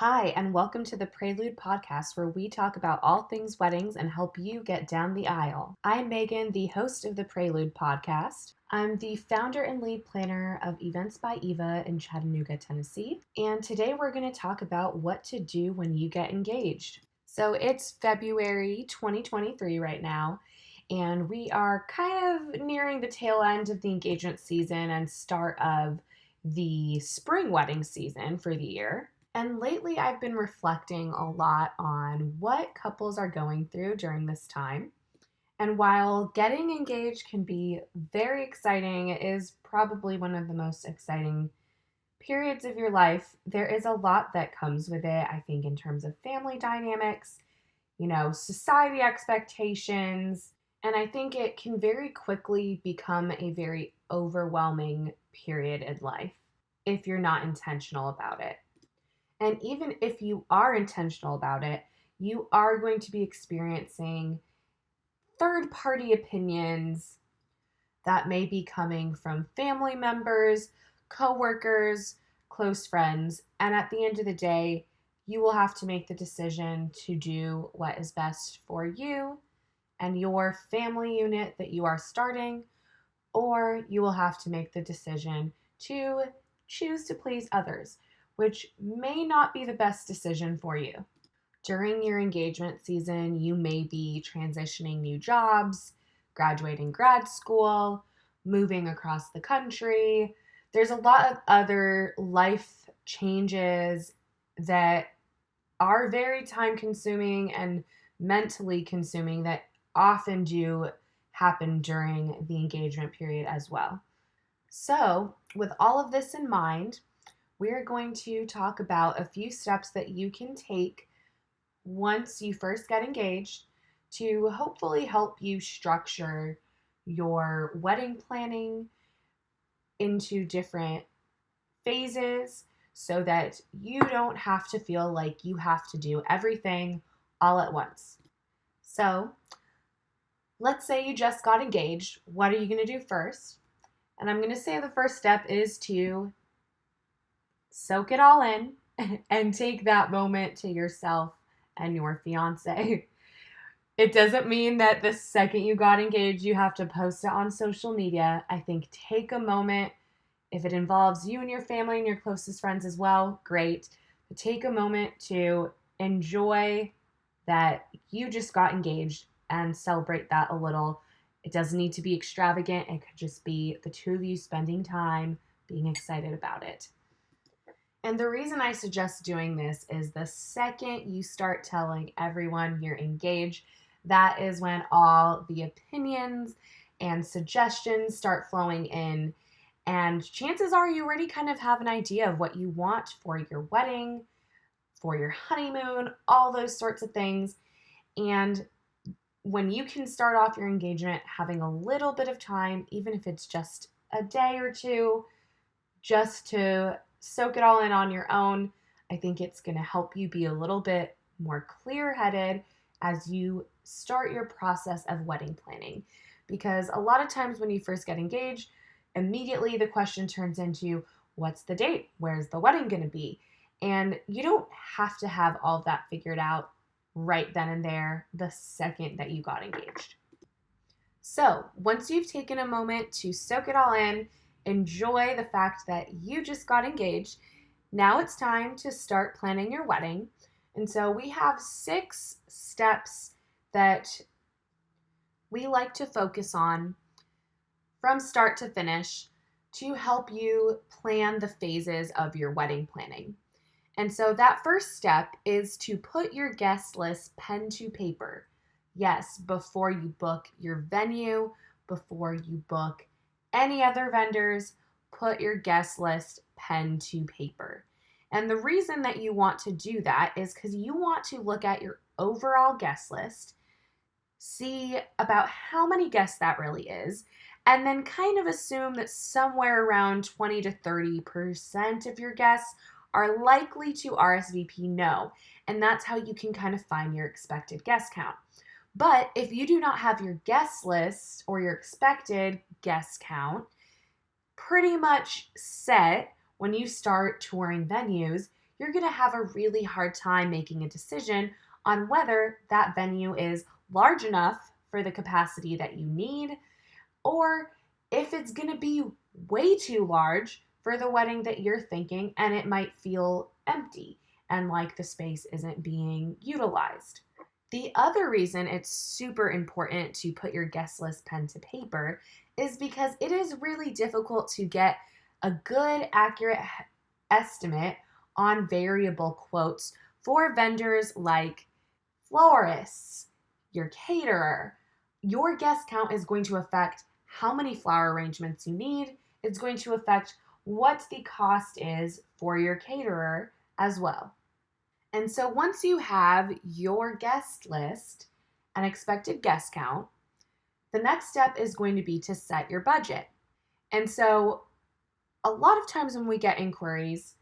Hi, and welcome to the Prelude podcast, where we talk about all things weddings and help you get down the aisle. I'm Megan, the host of the Prelude podcast. I'm the founder and lead planner of Events by Eva in Chattanooga, Tennessee. And today we're going to talk about what to do when you get engaged. So it's February 2023 right now, and we are kind of nearing the tail end of the engagement season and start of the spring wedding season for the year. And lately, I've been reflecting a lot on what couples are going through during this time. And while getting engaged can be very exciting, it is probably one of the most exciting periods of your life. There is a lot that comes with it, I think, in terms of family dynamics, society expectations. And I think it can very quickly become a very overwhelming period in life if you're not intentional about it. And even if you are intentional about it, you are going to be experiencing third party opinions that may be coming from family members, coworkers, close friends. And at the end of the day, you will have to make the decision to do what is best for you and your family unit that you are starting, or you will have to make the decision to choose to please others, which may not be the best decision for you. During your engagement season, you may be transitioning new jobs, graduating grad school, moving across the country. There's a lot of other life changes that are very time consuming and mentally consuming that often do happen during the engagement period as well. So, with all of this in mind, we're going to talk about a few steps that you can take once you first get engaged to hopefully help you structure your wedding planning into different phases so that you don't have to feel like you have to do everything all at once. So, let's say you just got engaged. What are you going to do first? And I'm going to say the first step is to soak it all in and take that moment to yourself and your fiance. It doesn't mean that the second you got engaged, you have to post it on social media. I think take a moment. If it involves you and your family and your closest friends as well, great. But take a moment to enjoy that you just got engaged and celebrate that a little. It doesn't need to be extravagant. It could just be the two of you spending time, being excited about it. And the reason I suggest doing this is the second you start telling everyone you're engaged, that is when all the opinions and suggestions start flowing in. And chances are you already kind of have an idea of what you want for your wedding, for your honeymoon, all those sorts of things. And when you can start off your engagement having a little bit of time, even if it's just a day or two, just to soak it all in on your own, I think it's going to help you be a little bit more clear-headed as you start your process of wedding planning. Because a lot of times when you first get engaged, immediately the question turns into, what's the date? Where's the wedding going to be? And you don't have to have all of that figured out right then and there the second that you got engaged. So once you've taken a moment to soak it all in, enjoy the fact that you just got engaged, now it's time to start planning your wedding. And so we have 6 steps that we like to focus on from start to finish to help you plan the phases of your wedding planning. And so that first step is to put your guest list pen to paper. Yes, before you book your venue, before you book any other vendors, put your guest list pen to paper. And the reason that you want to do that is because you want to look at your overall guest list, see about how many guests that really is, and then kind of assume that somewhere around 20 to 30% of your guests are likely to RSVP no. And that's how you can kind of find your expected guest count. But if you do not have your guest list or your expected guest count pretty much set when you start touring venues, you're going to have a really hard time making a decision on whether that venue is large enough for the capacity that you need, or if it's going to be way too large for the wedding that you're thinking and it might feel empty and like the space isn't being utilized. The other reason it's super important to put your guest list pen to paper is because it is really difficult to get a good, accurate estimate on variable quotes for vendors like florists, your caterer. Your guest count is going to affect how many flower arrangements you need. It's going to affect what the cost is for your caterer as well. And so once you have your guest list and expected guest count, the next step is going to be to set your budget. And so a lot of times when we get inquiries,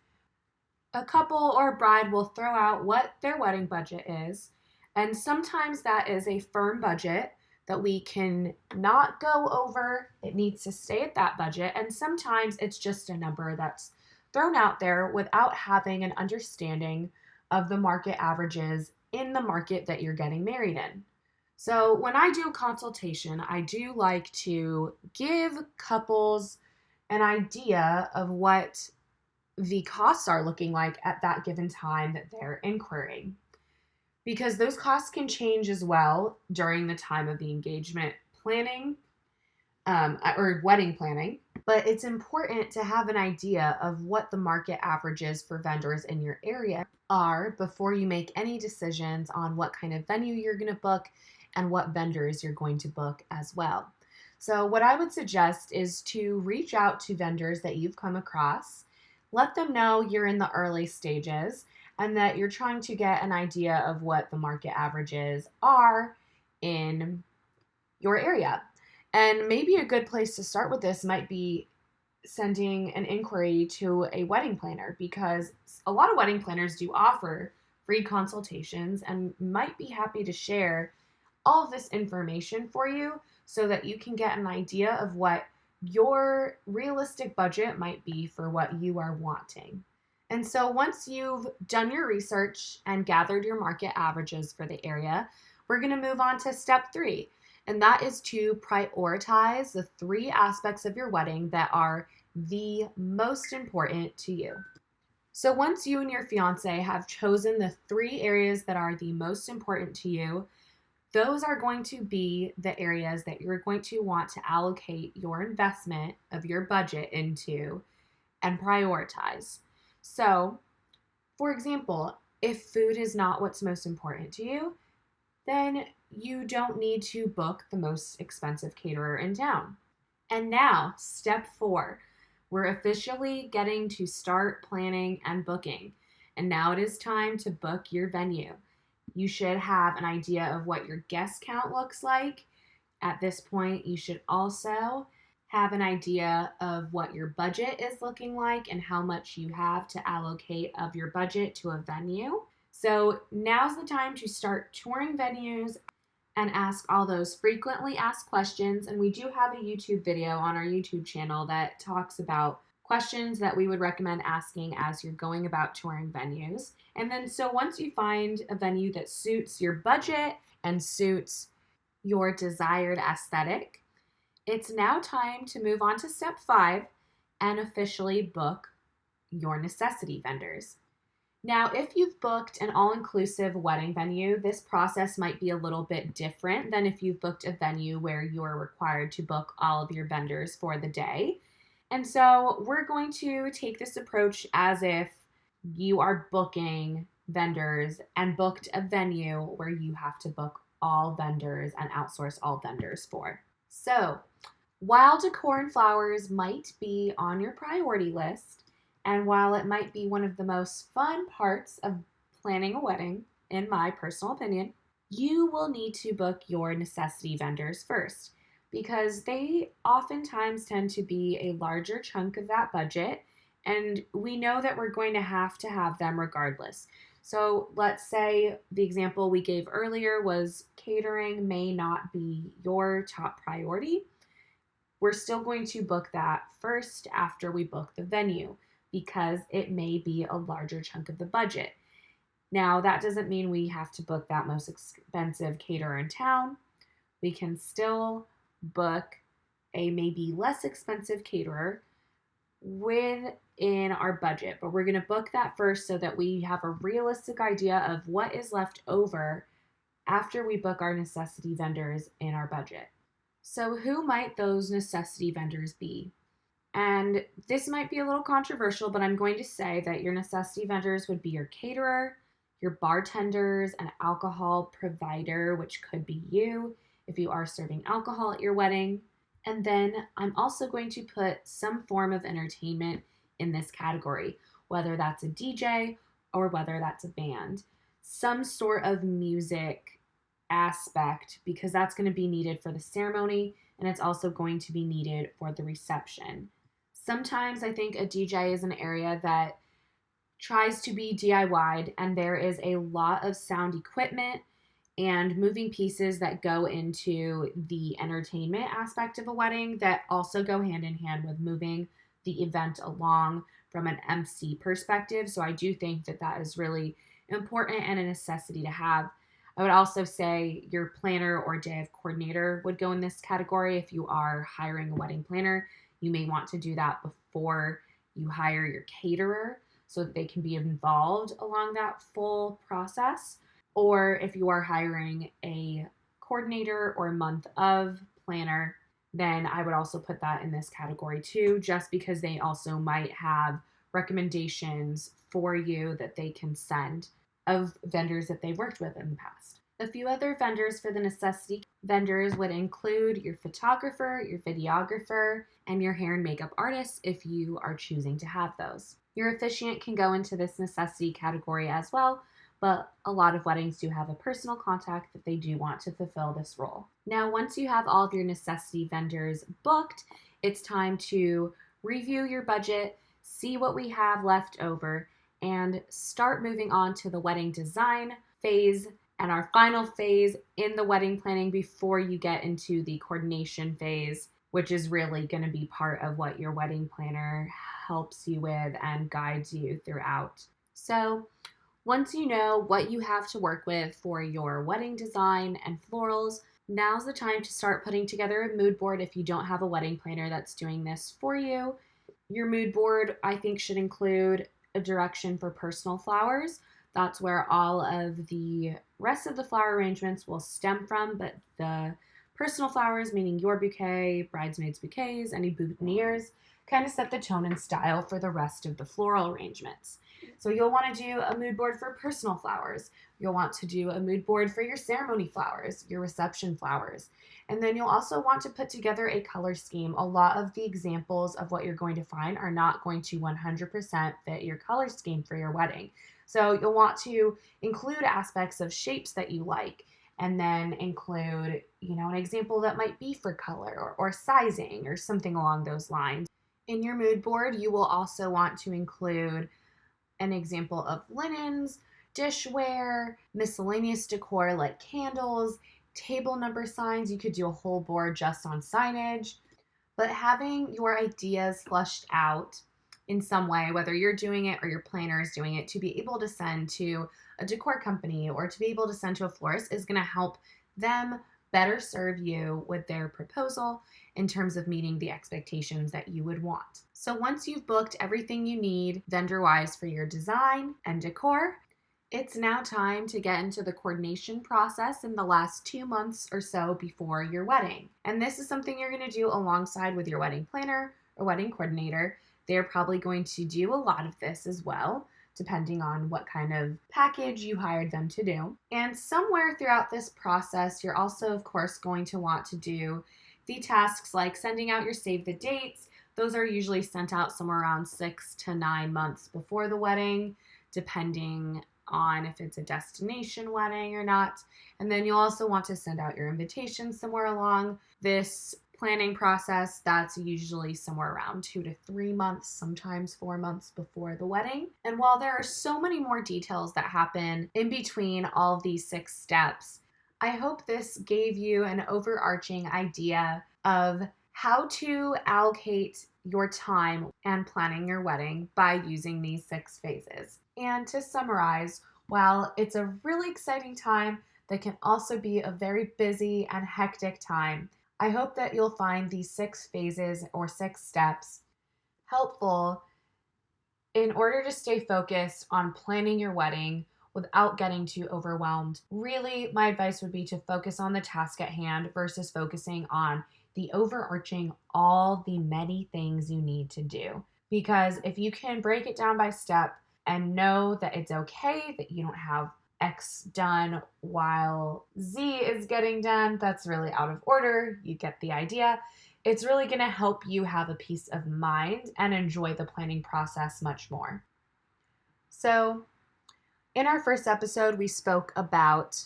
a couple or a bride will throw out what their wedding budget is. And sometimes that is a firm budget that we can not go over. It needs to stay at that budget. And sometimes it's just a number that's thrown out there without having an understanding of the market averages in the market that you're getting married in. So when I do a consultation, I do like to give couples an idea of what the costs are looking like at that given time that they're inquiring, because those costs can change as well during the time of the engagement planning or wedding planning. But it's important to have an idea of what the market averages for vendors in your area are before you make any decisions on what kind of venue you're going to book and what vendors you're going to book as well. So what I would suggest is to reach out to vendors that you've come across. Let them know you're in the early stages and that you're trying to get an idea of what the market averages are in your area. And maybe a good place to start with this might be sending an inquiry to a wedding planner, because a lot of wedding planners do offer free consultations and might be happy to share all of this information for you so that you can get an idea of what your realistic budget might be for what you are wanting. And so once you've done your research and gathered your market averages for the area, we're going to move on to step 3. And that is to prioritize the 3 aspects of your wedding that are the most important to you. So once you and your fiance have chosen the 3 areas that are the most important to you, those are going to be the areas that you're going to want to allocate your investment of your budget into and prioritize. So, for example, if food is not what's most important to you, then you don't need to book the most expensive caterer in town. And now, step 4, we're officially getting to start planning and booking. And now it is time to book your venue. You should have an idea of what your guest count looks like. At this point, you should also have an idea of what your budget is looking like and how much you have to allocate of your budget to a venue. So now's the time to start touring venues and ask all those frequently asked questions. And we do have a YouTube video on our YouTube channel that talks about questions that we would recommend asking as you're going about touring venues. And then so once you find a venue that suits your budget and suits your desired aesthetic, it's now time to move on to step 5 and officially book your necessity vendors. Now, if you've booked an all-inclusive wedding venue, this process might be a little bit different than if you've booked a venue where you're required to book all of your vendors for the day. And so we're going to take this approach as if you are booking vendors and booked a venue where you have to book all vendors and outsource all vendors for. So while decor and flowers might be on your priority list, and while it might be one of the most fun parts of planning a wedding, in my personal opinion, you will need to book your necessity vendors first, because they oftentimes tend to be a larger chunk of that budget, and we know that we're going to have them regardless. So let's say the example we gave earlier was catering may not be your top priority. We're still going to book that first after we book the venue. because it may be a larger chunk of the budget. Now, that doesn't mean we have to book that most expensive caterer in town. We can still book a maybe less expensive caterer within our budget, but we're going to book that first so that we have a realistic idea of what is left over after we book our necessity vendors in our budget. So, who might those necessity vendors be? And this might be a little controversial, but I'm going to say that your necessity vendors would be your caterer, your bartenders, an alcohol provider, which could be you if you are serving alcohol at your wedding. And then I'm also going to put some form of entertainment in this category, whether that's a DJ or whether that's a band. Some sort of music aspect, because that's going to be needed for the ceremony and it's also going to be needed for the reception. Sometimes I think a DJ is an area that tries to be DIY'd, and there is a lot of sound equipment and moving pieces that go into the entertainment aspect of a wedding that also go hand in hand with moving the event along from an MC perspective. So I do think that that is really important and a necessity to have. I would also say your planner or day of coordinator would go in this category. If you are hiring a wedding planner, you may want to do that before you hire your caterer so that they can be involved along that full process. Or if you are hiring a coordinator or month of planner, then I would also put that in this category too, just because they also might have recommendations for you that they can send of vendors that they've worked with in the past. A few other vendors for the necessity vendors would include your photographer, your videographer, and your hair and makeup artist if you are choosing to have those. Your officiant can go into this necessity category as well, but a lot of weddings do have a personal contact that they do want to fulfill this role. Now, once you have all of your necessity vendors booked, it's time to review your budget, see what we have left over, and start moving on to the wedding design phase and our final phase in the wedding planning before you get into the coordination phase, which is really going to be part of what your wedding planner helps you with and guides you throughout. So, once you know what you have to work with for your wedding design and florals, now's the time to start putting together a mood board if you don't have a wedding planner that's doing this for you. Your mood board, I think, should include a direction for personal flowers. That's where all of the rest of the flower arrangements will stem from, but the personal flowers, meaning your bouquet, bridesmaids' bouquets, any boutonnieres, kind of set the tone and style for the rest of the floral arrangements. So you'll want to do a mood board for personal flowers. You'll want to do a mood board for your ceremony flowers, your reception flowers. And then you'll also want to put together a color scheme. A lot of the examples of what you're going to find are not going to 100% fit your color scheme for your wedding. So you'll want to include aspects of shapes that you like, and then include, an example that might be for color or sizing or something along those lines. In your mood board, you will also want to include an example of linens, dishware, miscellaneous decor like candles, table number signs. You could do a whole board just on signage, but having your ideas fleshed out in some way, whether you're doing it or your planner is doing it, to be able to send to a decor company or to be able to send to a florist is going to help them better serve you with their proposal in terms of meeting the expectations that you would want. So once you've booked everything you need vendor-wise for your design and decor, it's now time to get into the coordination process in the last 2 months or so before your wedding. And this is something you're going to do alongside with your wedding planner or wedding coordinator. They're probably going to do a lot of this as well, depending on what kind of package you hired them to do. And somewhere throughout this process, you're also, of course, going to want to do the tasks like sending out your save the dates. Those are usually sent out somewhere around 6 to 9 months before the wedding, depending on if it's a destination wedding or not. And then you'll also want to send out your invitations somewhere along this planning process. That's usually somewhere around 2 to 3 months, sometimes 4 months before the wedding. And while there are so many more details that happen in between all of these 6 steps, I hope this gave you an overarching idea of how to allocate your time and planning your wedding by using these 6 phases. And to summarize, while it's a really exciting time, that can also be a very busy and hectic time, I hope that you'll find these 6 phases or 6 steps helpful in order to stay focused on planning your wedding without getting too overwhelmed. Really, my advice would be to focus on the task at hand versus focusing on the overarching, all the many things you need to do. Because if you can break it down by step and know that it's okay that you don't have X done while Z is getting done, that's really out of order. You get the idea. It's really going to help you have a peace of mind and enjoy the planning process much more. So, in our first episode, we spoke about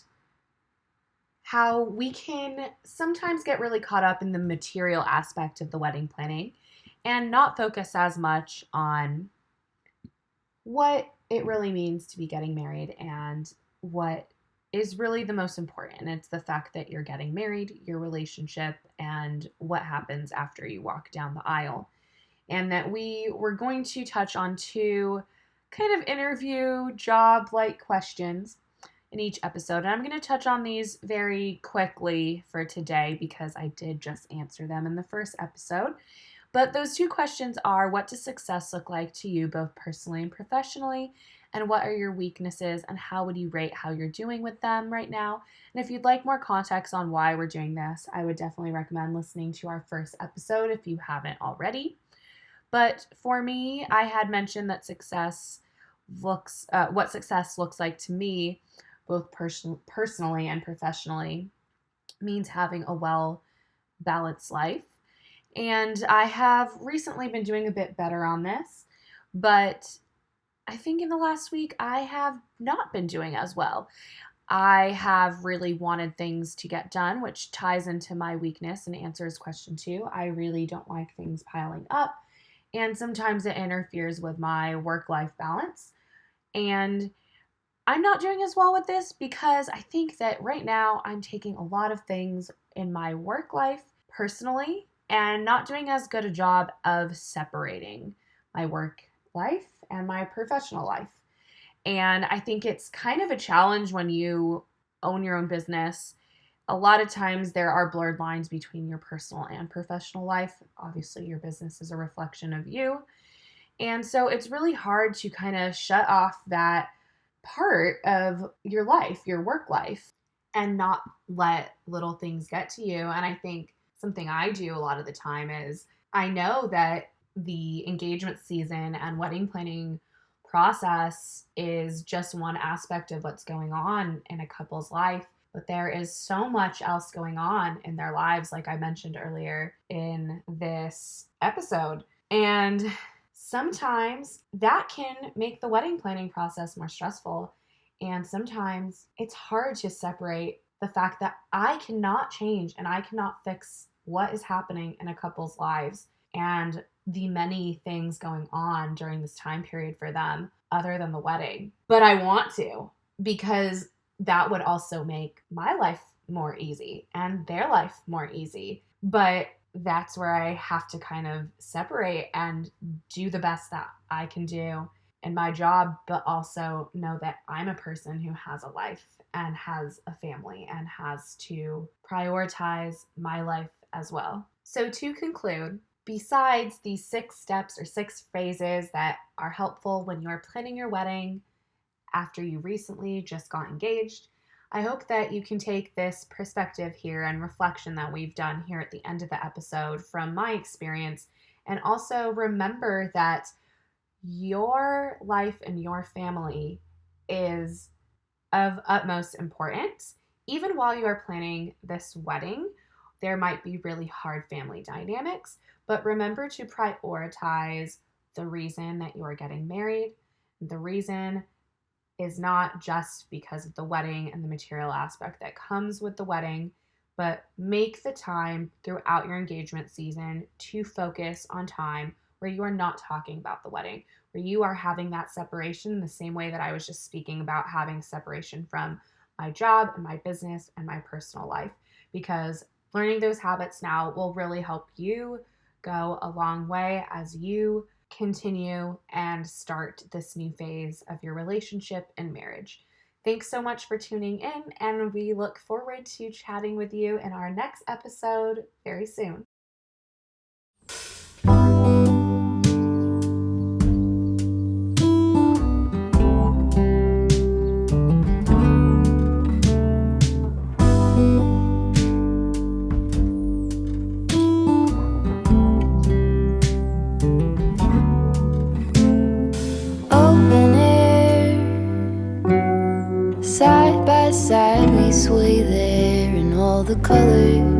how we can sometimes get really caught up in the material aspect of the wedding planning and not focus as much on what it really means to be getting married and what is really the most important. It's the fact that you're getting married, your relationship, and what happens after you walk down the aisle. And that we were going to touch on 2 kind of interview job-like questions in each episode. And I'm going to touch on these very quickly for today because I did just answer them in the first episode. But those 2 questions are, what does success look like to you, both personally and professionally? And what are your weaknesses and how would you rate how you're doing with them right now? And if you'd like more context on why we're doing this, I would definitely recommend listening to our first episode if you haven't already. But for me, I had mentioned that what success looks like to me, both personally and professionally, means having a well-balanced life. And I have recently been doing a bit better on this, but I think in the last week I have not been doing as well. I have really wanted things to get done, which ties into my weakness and answers question 2. I really don't like things piling up, and sometimes it interferes with my work-life balance. And I'm not doing as well with this because I think that right now I'm taking a lot of things in my work life personally and not doing as good a job of separating my work life and my professional life. And I think it's kind of a challenge when you own your own business. A lot of times there are blurred lines between your personal and professional life. Obviously, your business is a reflection of you. And so it's really hard to kind of shut off that part of your life, your work life, and not let little things get to you. And I think something I do a lot of the time is I know that the engagement season and wedding planning process is just one aspect of what's going on in a couple's life, but there is so much else going on in their lives, like I mentioned earlier in this episode. And sometimes that can make the wedding planning process more stressful. And sometimes it's hard to separate the fact that I cannot change and I cannot fix what is happening in a couple's lives and the many things going on during this time period for them other than the wedding. But I want to, because that would also make my life more easy and their life more easy. But that's where I have to kind of separate and do the best that I can do in my job, but also know that I'm a person who has a life and has a family and has to prioritize my life as well. So to conclude, besides these 6 steps or 6 phases that are helpful when you're planning your wedding after you recently just got engaged, I hope that you can take this perspective here and reflection that we've done here at the end of the episode from my experience, and also remember that your life and your family is of utmost importance. Even while you are planning this wedding, there might be really hard family dynamics, but remember to prioritize the reason that you are getting married. The reason is not just because of the wedding and the material aspect that comes with the wedding, but make the time throughout your engagement season to focus on time where you are not talking about the wedding, where you are having that separation the same way that I was just speaking about having separation from my job and my business and my personal life. Because Learning those habits now will really help you go a long way as you continue and start this new phase of your relationship and marriage. Thanks so much for tuning in, and we look forward to chatting with you in our next episode very soon. Open air, side by side we sway there in all the colors.